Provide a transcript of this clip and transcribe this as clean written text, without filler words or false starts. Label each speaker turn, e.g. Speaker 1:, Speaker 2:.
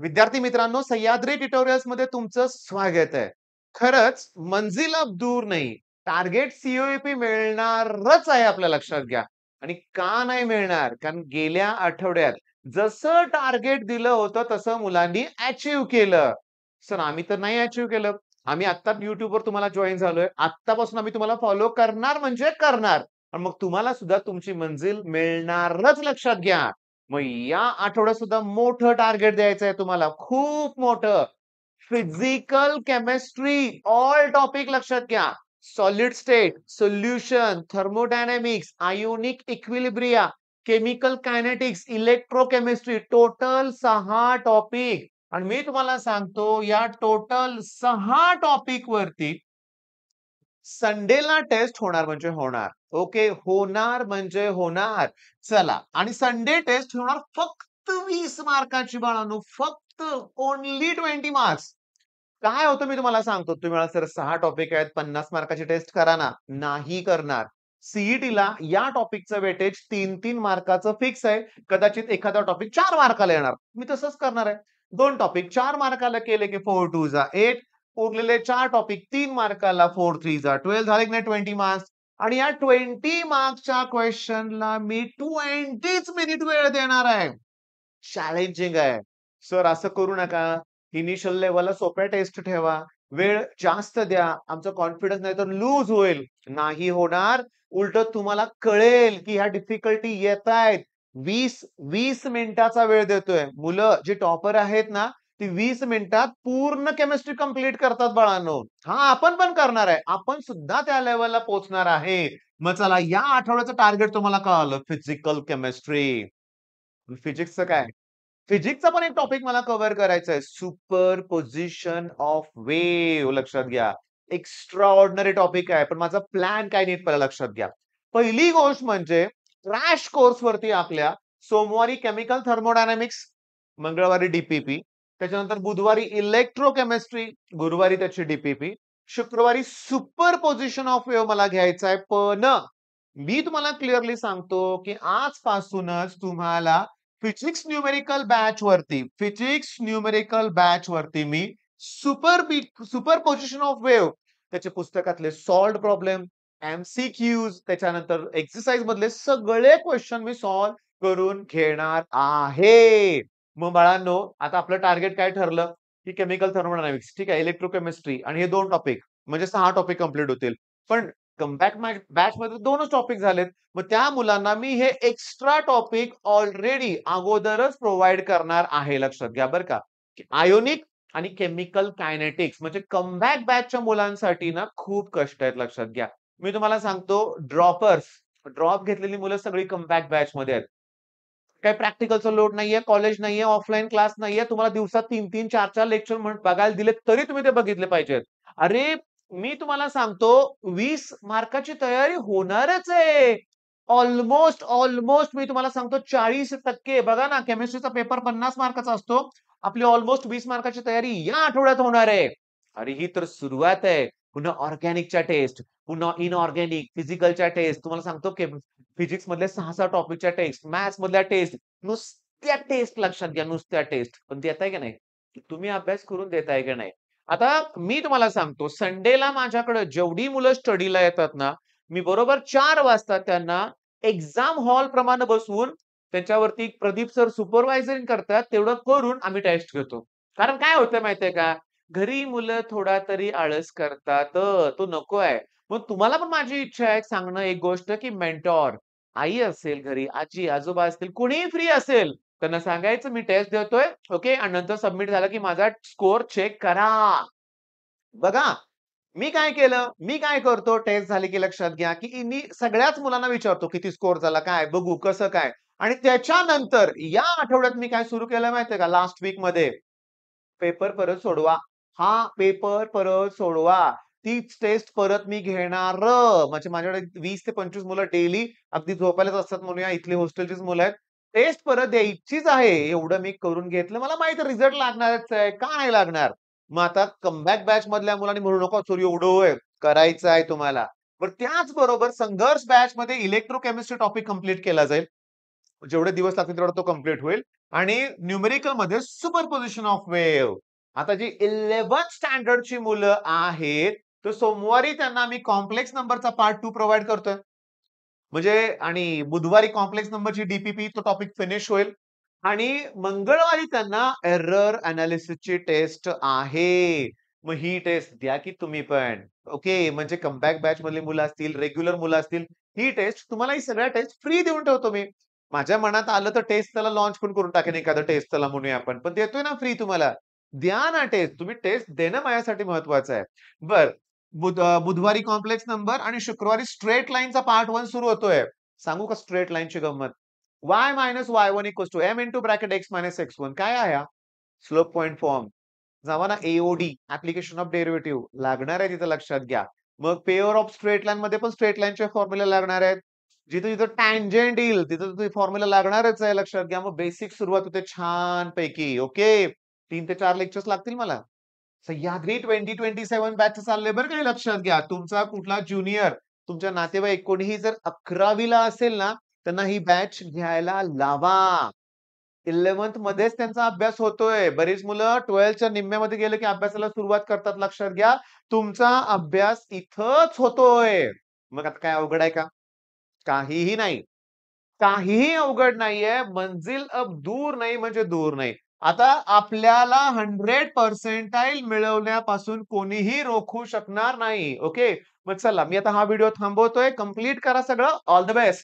Speaker 1: विद्यार्थी मित्रांनो, सह्याद्री ट्युटोरियल्स मध्ये तुमचं स्वागत आहे. खरंच मंजिल अब दूर नाही. टार्गेट सीओईपी मिळणारच आहे आपल्या लक्षात घ्या. आणि का नाही मिळणार? कारण गेल्या आठवड्यात जसं टार्गेट दिलं होतं तसं मुलांनी अचीव्ह केलं. सर आम्ही तर नाही अचीव्ह केलं. आम्ही आत्ता YouTubeवर तुम्हाला जॉइन झालोय. आत्तापासून आम्ही तुम्हाला फॉलो करणार म्हणजे करणार. आणि मग तुम्हाला सुद्धा तुमची मंजिल मिळणारच लक्षात घ्या. मग या आठवड्यात सुद्धा मोठं टार्गेट द्यायचं आहे तुम्हाला, खूप मोठं. फिजिकल केमिस्ट्री ऑल टॉपिक लक्षात घ्या. Solid state, solution, thermodynamics, ionic equilibria, chemical kinetics, electrochemistry, total 6 topic. आणि मी तुम्हाला सांगतो या टोटल 6 टॉपिक वरती संडेला टेस्ट होणार म्हणजे होणार. ओके, होणार म्हणजे होणार. चला, आणि संडे टेस्ट होणार फक्त 20 मार्काची बाळांनो, फक्त ओन्ली 20 मार्क्स. काय होतं मी तुम्हाला सांगतो. तुम्ही मला सर 6 टॉपिक आहेत, 50 मार्काची टेस्ट करा ना. नाही करणार. सीईटीला या टॉपिकचं वेटेज 3-3 मार्काचं फिक्स आहे. कदाचित एखादा टॉपिक 4 मार्काला येणार. मी तसंच करणार आहे. 2 टॉपिक 4 मार्काला केले की 4 2 जा 8. उरलेले 4 टॉपिक 3 मार्काला 4 3 जा 12 झाले की नाही 20 मार्क्स. आणि या 20 मार्क्सच्या क्वेश्चनला मी 20 मिनिट वेळ देणार आहे. चॅलेंजिंग आहे. सर असं करू नका. इनिशियल लेव्हलला सोप्या टेस्ट ठेवा. वेळ जास्त द्या. आमचा कॉन्फिडन्स नाही तर लूज होईल. नाही होणार. उलटं तुम्हाला कळेल की ह्या डिफिकल्टी येतायत. 20 मिनिटाचा वेळ देतोय. मुलं जी टॉपर आहेत ना, ती 20 मिनिटात पूर्ण केमिस्ट्री कंप्लीट करतात बाळांनो. हां, आपण पण करणार आहे. आपण सुद्धा त्या लेव्हलला पोहोचणार आहे. मग चला, या आठवड्याचं टार्गेट तुम्हाला कळालं. Physical chemistry. फिजिक्सचं काय? फिजिक्सचा पण एक टॉपिक मला कव्हर करायचा आहे. सुपर पोझिशन ऑफ वेव्ह लक्षात घ्या. एक्स्ट्रा ऑर्डिनरी टॉपिक आहे. पण माझा प्लॅन काय नीट पहिला लक्षात घ्या. पहिली गोष्ट म्हणजे क्रॅश कोर्स वरती आपल्या सोमवारी केमिकल थर्मोडायनामिक्स, मंगळवारी डीपीपी, त्याच्यानंतर बुधवारी इलेक्ट्रोकेमिस्ट्री, गुरुवारी त्याची डीपीपी, शुक्रवारी सुपर पोझिशन ऑफ वेव्ह मला घ्यायचा आहे. पण मी तुम्हाला क्लिअरली सांगतो, की आजपासूनच तुम्हाला फिजिक्स न्यूमेरिकल बॅच वरती मी सुपर पोझिशन ऑफ वेव्ह त्याचे पुस्तकातले सॉल्व्ड प्रॉब्लेम, एमसीक्यूज, त्याच्यानंतर एक्सरसाइज मधले सगळे क्वेश्चन मी सॉल्व्ह करून घेणार आहे. मग बाळांनो, आता आपलं टार्गेट काय ठरलं, की केमिकल थर्मोडायनामिक्स, ठीक आहे, इलेक्ट्रोकेमिस्ट्री आणि हे 2 टॉपिक म्हणजे 6 टॉपिक कंप्लीट होतील. पण कमबॅक बॅच मध्ये 2च टॉपिक झालेत. मग त्या मुलांना मी हे एक्स्ट्रा टॉपिक ऑलरेडी अगोदरच प्रोव्हाईड करणार आहे. लक्षात घ्या बरं का. आयोनिक आणि केमिकल कायनेटिक्स म्हणजे कमबॅक बॅचच्या मुलांसाठी ना खूप कष्ट आहेत. लक्षात घ्या. मी तुम्हाला सांगतो, ड्रॉप घेतलेली मुलं सगळी कमबॅक बॅच मध्ये आहेत. काही प्रॅक्टिकलचा लोड नाहीये, कॉलेज नाहीये, ऑफलाईन क्लास नाहीये. तुम्हाला दिवसात 3-3, 4-4 लेक्चर बघायला दिले तरी तुम्ही ते बघितले पाहिजेत. अरे, मी तुम्हाला सांगतो 20 मार्काची तयारी होणारच आहे. ऑलमोस्ट मी तुम्हाला सांगतो 40% बघा ना, केमिस्ट्रीचा पेपर 50 मार्काचा असतो. आपली ऑलमोस्ट 20 मार्काची तयारी या आठवड्यात होणार आहे. अरे, ही तर सुरुवात आहे. पुन्हा ऑर्गॅनिकच्या टेस्ट, पुन्हा इनऑर्गॅनिक, फिजिकलच्या टेस्ट. तुम्हाला सांगतो फिजिक्स मधल्या 6-6 टॉपिकच्या टेस्ट, मॅथ्स मधल्या टेस्ट, नुसत्या टेस्ट लक्षात घ्या, नुसत्या टेस्ट. पण देताय की नाही? तुम्ही अभ्यास करून देताय की नाही? आता मी तुम्हाला सांगतो, संडेला माझ्याकडे जेवढी मुलं स्टडीला येतात ना, मी बरोबर 4 वाजता त्यांना एक्झाम हॉल प्रमाणे बसवून त्याच्यावरती प्रदीप सर सुपरवायझरिंग करतात, तेवढं करून आम्ही टेस्ट घेतो. कारण काय होतं माहितीये का? घरी मुलं थोडा तरी आळस करतात. तो नको आहे. मग तुम्हाला पण माझी इच्छा आहे सांगणं एक गोष्ट, की मेंटॉर, आई असेल घरी, आजी-आजोबा असतील, कोणीही फ्री असेल, त्यांना सांगायचं मी टेस्ट देतोय, ओके, आणि नंतर सबमिट झाला की माझा स्कोर चेक करा. बघा, मी काय करतो टेस्ट झाली की लक्षात घ्या, की मी सगळ्याच मुलांना विचारतो किती स्कोर झाला, काय बघू, कसं काय. आणि त्याच्यानंतर या आठवड्यात मी काय सुरू केलं माहितीये का, लास्ट वीकमध्ये पेपर परत सोडवा. हा पेपर परत सोडवा. तीच टेस्ट परत मी घेणार. म्हणजे माझ्याकडे 20 ते 25 मुलं डेली अगदी झोपायलाच असतात म्हणूया, इथली हॉस्टेलचीच मुलं आहेत. टेस्ट परत द्यायचीच आहे. एवढं मी करून घेतलं. मला माहिती आहे रिझल्ट लागणारच आहे. का नाही लागणार? मग आता कमबॅक बॅच मधल्या मुलांनी म्हणू नका, "सर एवढं होय." करायचं आहे तुम्हाला. बरं, त्याचबरोबर संघर्ष बॅचमध्ये इलेक्ट्रोकेमिस्ट्री टॉपिक कंप्लीट केला जाईल. जेवढे दिवस लागतील तेवढा तो कंप्लीट होईल आणि न्यूमेरिकल मध्ये सुपरपोजिशन ऑफ वेव्ह. आता जी 11th स्टँडर्डची मुलं आहेत, तर सोमवारी त्यांना मी कॉम्प्लेक्स नंबरचा पार्ट 2 प्रोव्हाईड करतोय. म्हणजे आणि बुधवारी कॉम्प्लेक्स नंबरची डीपीपी तो टॉपिक फिनिश होईल आणि मंगळवारी त्यांना एरर अनालिसिसची टेस्ट आहे. मग ही टेस्ट द्या की तुम्ही पण. ओके. म्हणजे कमबॅक बॅच मधली मुलं असतील, रेग्युलर मुलं असतील, ही टेस्ट तुम्हाला ही सगळ्या टेस्ट फ्री देऊन ठेवतो मी. माझ्या मनात आलं तर टेस्ट त्याला लॉन्च पण करून टाकेन एखादं टेस्ट त्याला म्हणूया आपण. पण देतोय ना फ्री तुम्हाला. द्या ना टेस्ट. तुम्ही टेस्ट देणं माझ्यासाठी महत्वाचं आहे. बरं. बुधवारी कॉम्प्लेक्स नंबर आणि शुक्रवारी स्ट्रेट लाईनचा पार्ट 1 सुरू होतोय. सांगू का स्ट्रेट लाईनची गंमत? y minus y1 equals to m into bracket x minus x1 काय आहे हा? Slope point form. जावा ना एओडी ऍप्लिकेशन ऑफ डेरिव्हेटिव्ह लागणार आहे तिथं लक्षात घ्या. मग पेअर ऑफ स्ट्रेट लाईन मध्ये पण स्ट्रेट लाईनचे फॉर्म्युला लागणार आहेत. जिथे जिथं टँजेंट येईल तिथं फॉर्म्युला लागणारच आहे लक्षात घ्या. मग बेसिक सुरुवात होते छान पैकी. ओके. 3 ते 4 लेक्चर्स लागतील मला. सह्याद्री 2027 बॅच चाललंय बरं का हे लक्षात घ्या. तुमचा कुठला ज्युनियर, तुमच्या नातेवाईक कोणीही जर 11वी असेल ना, त्यांना ही बॅच घ्यायला लावा. 11th मध्येच त्यांचा अभ्यास होतोय. बरीच मुलं 12च्या निम्म्यामध्ये गेले की अभ्यासाला सुरुवात करतात लक्षात घ्या. तुमचा अभ्यास इथंच होतोय. मग आता काय अवघड आहे का? काहीही नाही. काहीही अवघड नाहीये. मंजिल अब दूर नाही म्हणजे दूर नाही. आता आपल्याला 100 पर्सेंटाइल मिळवण्यापासून कोणीही रोखू शकणार नाही. ओके. मग चला मी आता हा व्हिडिओ थांबवतोय. कंप्लीट करा सगळं. All the best.